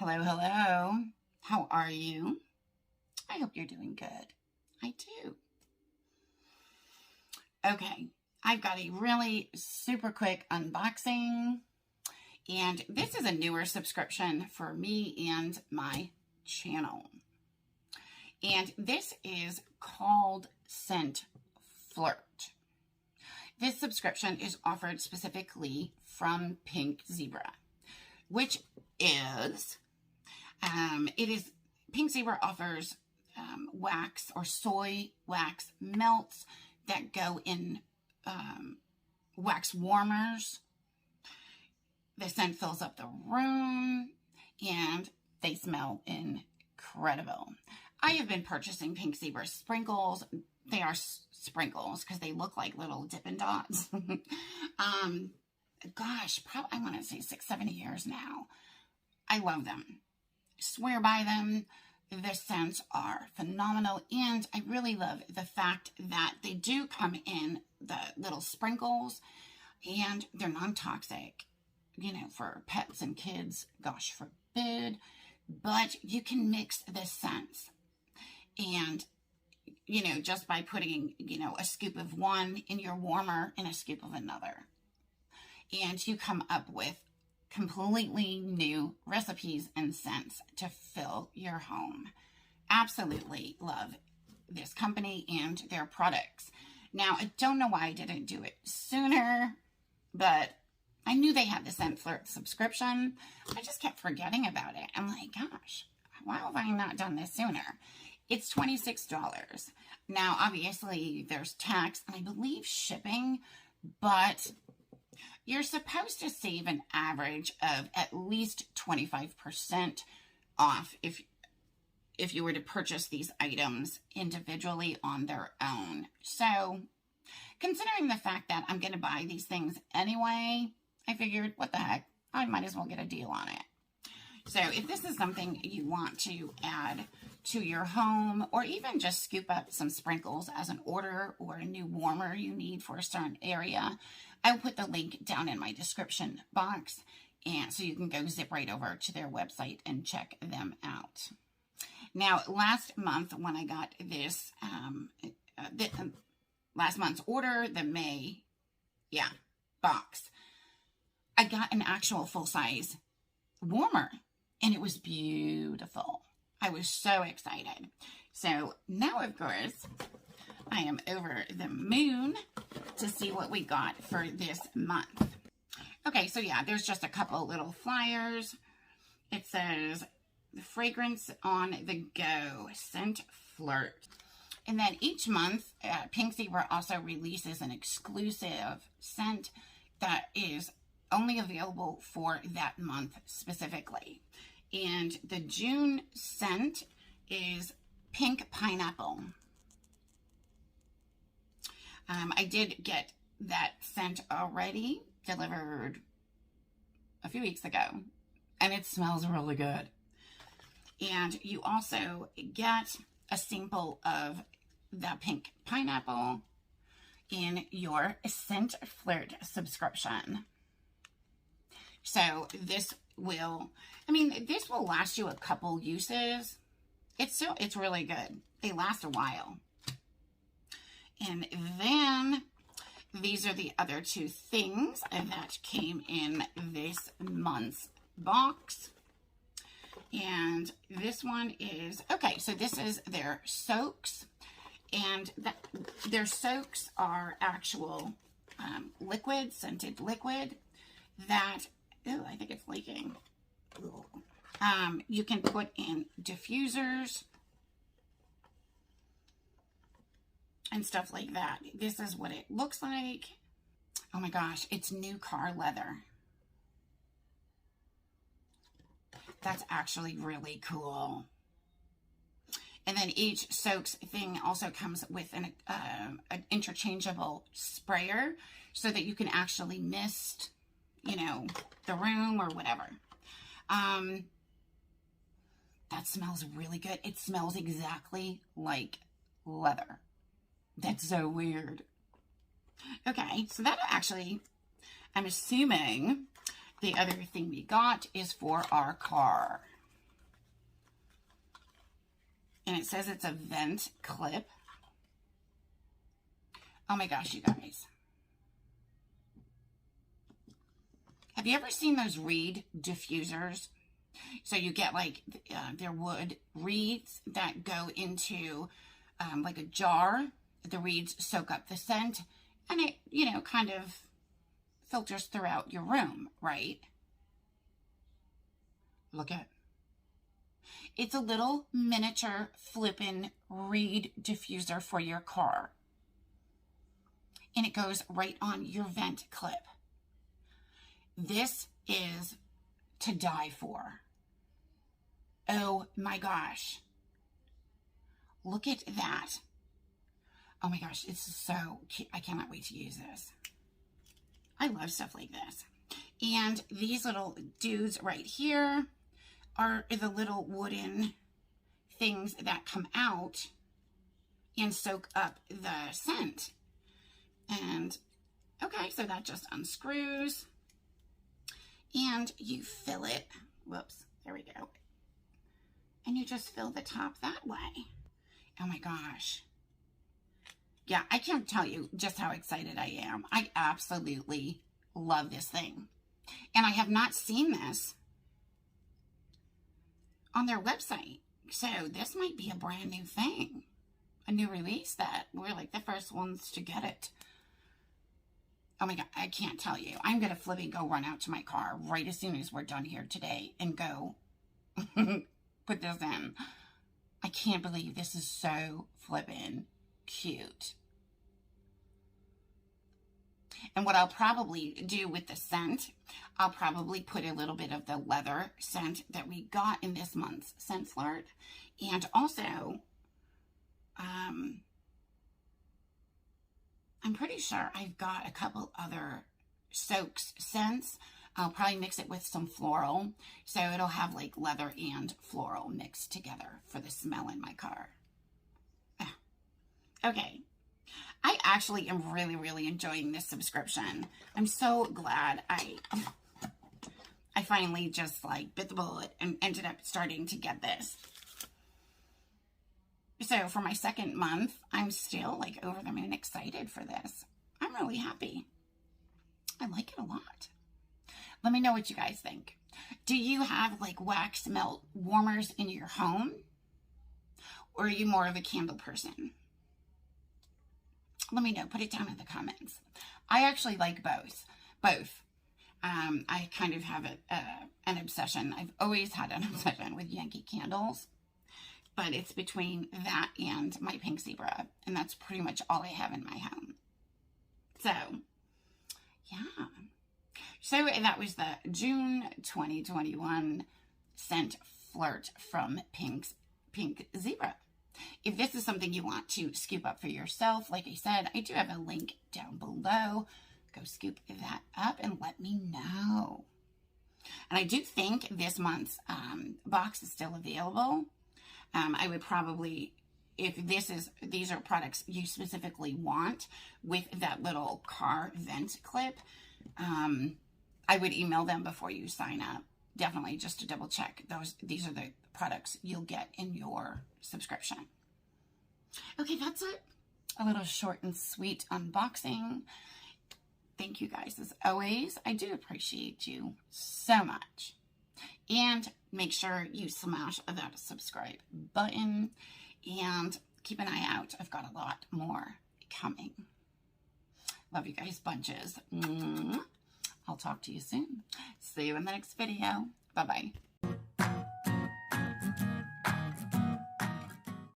Hello, hello. How are you? I hope you're doing good. I do. Okay, I've got a really super quick unboxing, and this is a newer subscription for me and my channel. And this is called Scent Flirt. This subscription is offered specifically from Pink Zebra, which is Pink Zebra offers wax or soy wax melts that go in wax warmers. The scent fills up the room and they smell incredible. I have been purchasing Pink Zebra sprinkles. They are sprinkles because they look like little Dippin' Dots. Gosh, probably I want to say 6-7 years now. I love them. Swear by them. The scents are phenomenal, and I really love the fact that they do come in the little sprinkles, and they're non-toxic, you know, for pets and kids, gosh forbid, but you can mix the scents, and, you know, just by putting, you know, a scoop of one in your warmer and a scoop of another, and you come up with completely new recipes and scents to fill your home. Absolutely love this company and their products. Now, I don't know why I didn't do it sooner, but I knew they had the Scent Flirt subscription. I just kept forgetting about it. I'm like, gosh, why have I not done this sooner? It's $26. Now, obviously, there's tax and I believe shipping, but you're supposed to save an average of at least 25% off if you were to purchase these items individually on their own. So, considering the fact that I'm going to buy these things anyway, I figured, what the heck, I might as well get a deal on it. So, if this is something you want to add to your home, or even just scoop up some sprinkles as an order or a new warmer you need for a certain area, I will put the link down in my description box, and so you can go zip right over to their website and check them out. Now, last month when I got this, last month's order, the May, box, I got an actual full-size warmer, and it was beautiful. I was so excited. So now, of course, I am over the moon to see what we got for this month. Okay, so yeah, there's just a couple little flyers. It says, the fragrance on the go, Scent Flirt. And then each month, Pink Zebra also releases an exclusive scent that is only available for that month specifically. And the June scent is Pink Pineapple. I did get that scent already delivered a few weeks ago, and it smells really good. And you also get a sample of the Pink Pineapple in your Scent Flirt subscription. So this will, this will last you a couple uses. It's really good. They last a while. And then these are the other two things that came in this month's box. And this one is, okay, so this is their soaks. And their soaks are actual liquid, scented liquid that, oh, I think it's leaking. You can put in diffusers and stuff like that. This is what it looks like. Oh my gosh, it's new car leather. That's actually really cool. And then each soaks thing also comes with an interchangeable sprayer so that you can actually mist, you know, the room or whatever. That smells really good. It smells exactly like leather. That's so weird. Okay, so that actually, I'm assuming the other thing we got is for our car. And it says it's a vent clip. Oh my gosh, you guys. Have you ever seen those reed diffusers? So you get like their wood reeds that go into like a jar. The reeds soak up the scent and it, you know, kind of filters throughout your room, right? Look at it. It's a little miniature flippin' reed diffuser for your car. And it goes right on your vent clip. This is to die for. Oh my gosh. Look at that. Oh my gosh, it's so cute. I cannot wait to use this. I love stuff like this. And these little dudes right here are the little wooden things that come out and soak up the scent. And okay, so that just unscrews and you fill it. Whoops, there we go. And you just fill the top that way. Oh my gosh. Yeah, I can't tell you just how excited I am. I absolutely love this thing. And I have not seen this on their website. So this might be a brand new thing. A new release that we're like the first ones to get it. Oh my God, I can't tell you. I'm going to flipping go run out to my car right as soon as we're done here today and go put this in. I can't believe this is so flippin' cute. And what I'll probably do with the scent, I'll probably put a little bit of the leather scent that we got in this month's Scent Flirt. And also, I'm pretty sure I've got a couple other soaks scents. I'll probably mix it with some floral. So it'll have like leather and floral mixed together for the smell in my car. Okay. I actually am really, really enjoying this subscription. I'm so glad I finally just like bit the bullet and ended up starting to get this. So for my second month, I'm still like over the moon excited for this. I'm really happy. I like it a lot. Let me know what you guys think. Do you have like wax melt warmers in your home? Or are you more of a candle person? Let me know. Put it down in the comments. I actually like both. I kind of have an obsession. I've always had an obsession with Yankee candles. But it's between that and my pink zebra. And that's pretty much all I have in my home. So, yeah. So that was the June 2021 Scent Flirt from Pink Zebra. If this is something you want to scoop up for yourself, like I said, I do have a link down below. Go scoop that up and let me know. And I do think this month's box is still available. I would probably, if these are products you specifically want with that little car vent clip, I would email them before you sign up. Definitely just to double check these are the products you'll get in your subscription. Okay, that's it. A little short and sweet unboxing. Thank you guys as always. I do appreciate you so much. And make sure you smash that subscribe button and keep an eye out. I've got a lot more coming. Love you guys bunches. I'll talk to you soon. See you in the next video. Bye-bye.